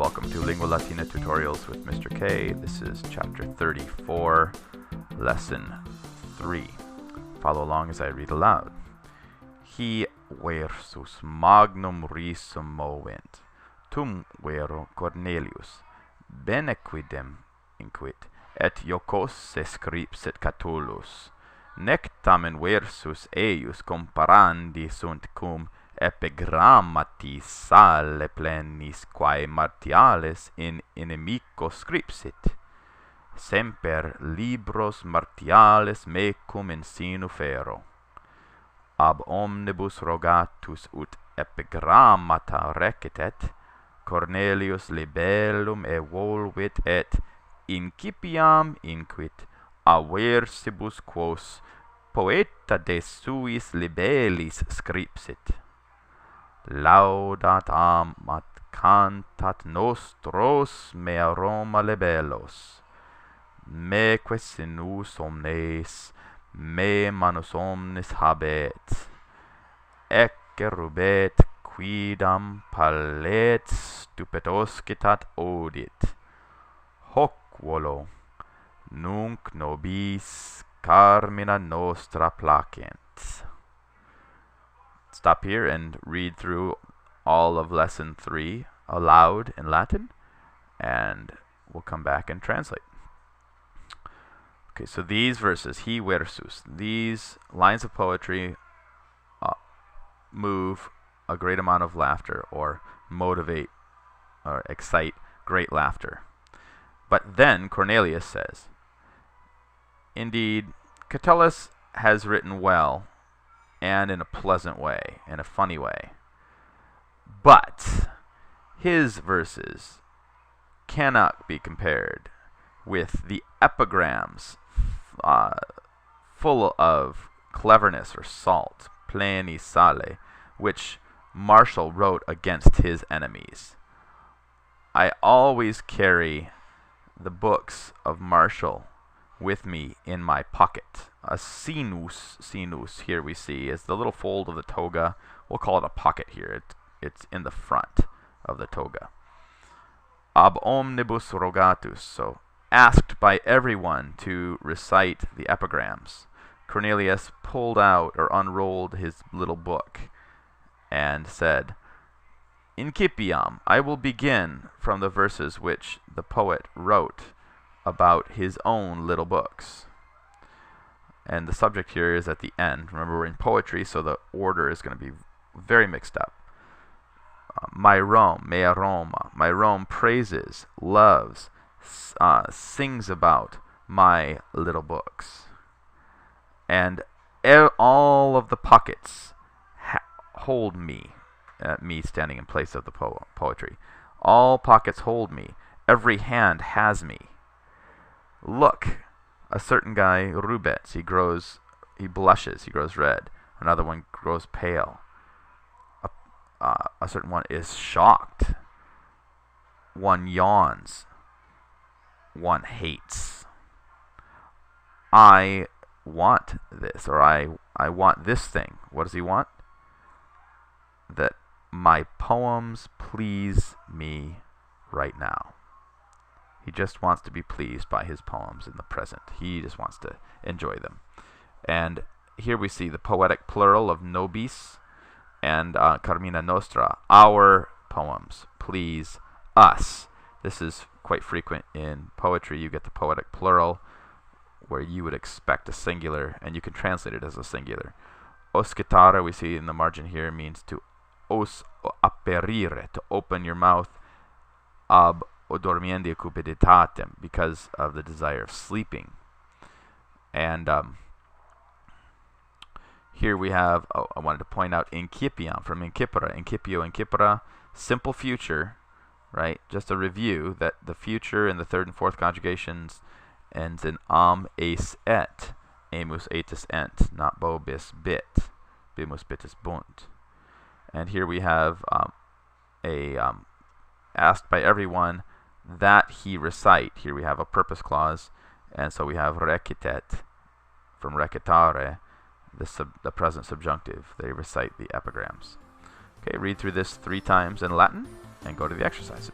Welcome to Lingua Latina Tutorials with Mr. K. This is chapter 34, lesson 3. Follow along as I read aloud. Hi versus magnum risum movent, tum vero Cornelius, bene quidem inquit, et jocosse scripsit Catullus, nec tamen versus eius comparandi sunt cum epigrammatis sale plenis quae martiales in inimico scripsit. Semper libros martiales mecum in sinu fero. Ab omnibus rogatus ut epigrammata recitet, Cornelius libellum evolvit et incipiam inquit aversibus quos poeta de suis libellis scripsit. Laudat amat cantat nostros mea Roma libellos, meque sinus omnes me manus omnis habet, ecce rubet quidam palet stupet oscitat odit, hoc volo nunc nobis carmina nostra placent. Stop here and read through all of lesson 3 aloud in Latin, and we'll come back and translate. Okay, so these verses, hi versus, these lines of poetry move a great amount of laughter, or motivate or excite great laughter. But then Cornelius says, indeed, Catullus has written well, and in a pleasant way, in a funny way. But his verses cannot be compared with the epigrams full of cleverness or salt, pleni sale, which Martial wrote against his enemies. I always carry the books of Martial with me in my pocket. A sinus here we see is the little fold of the toga. We'll call it a pocket here. It's in the front of the toga. Ab omnibus rogatus, so asked by everyone to recite the epigrams. Cornelius pulled out or unrolled his little book and said, Incipiam, I will begin from the verses which the poet wrote about his own little books. And the subject here is at the end. Remember, we're in poetry, so the order is going to be very mixed up. My Rome, mea Roma, my Rome praises, loves, sings about my little books. And all of the pockets hold me, me standing in place of the poetry. All pockets hold me. Every hand has me. Look, a certain guy rubets, he blushes, he grows red. Another one grows pale. A certain one is shocked. One yawns. One hates. I want this, or I want this thing. What does he want? That my poems please me right now. He just wants to be pleased by his poems in the present. He just wants to enjoy them. And here we see the poetic plural of nobis and carmina nostra. Our poems please us. This is quite frequent in poetry. You get the poetic plural where you would expect a singular, and you can translate it as a singular. Oscitare, we see in the margin here, means to os aperire, to open your mouth. Ab dormiendi cupiditatem, because of the desire of sleeping. And here we have, I wanted to point out incipiam, from incipere, incipio, incipere, simple future, right? Just a review that the future in the third and fourth conjugations ends in am, ace, et, amus, atus, ent, not bo, bis, bit, bimus, bitus, bunt. And here we have asked by everyone that he recite. Here we have a purpose clause, and so we have recitet from recitare, the present subjunctive. They recite the epigrams. Okay, read through this 3 times in Latin and go to the exercise.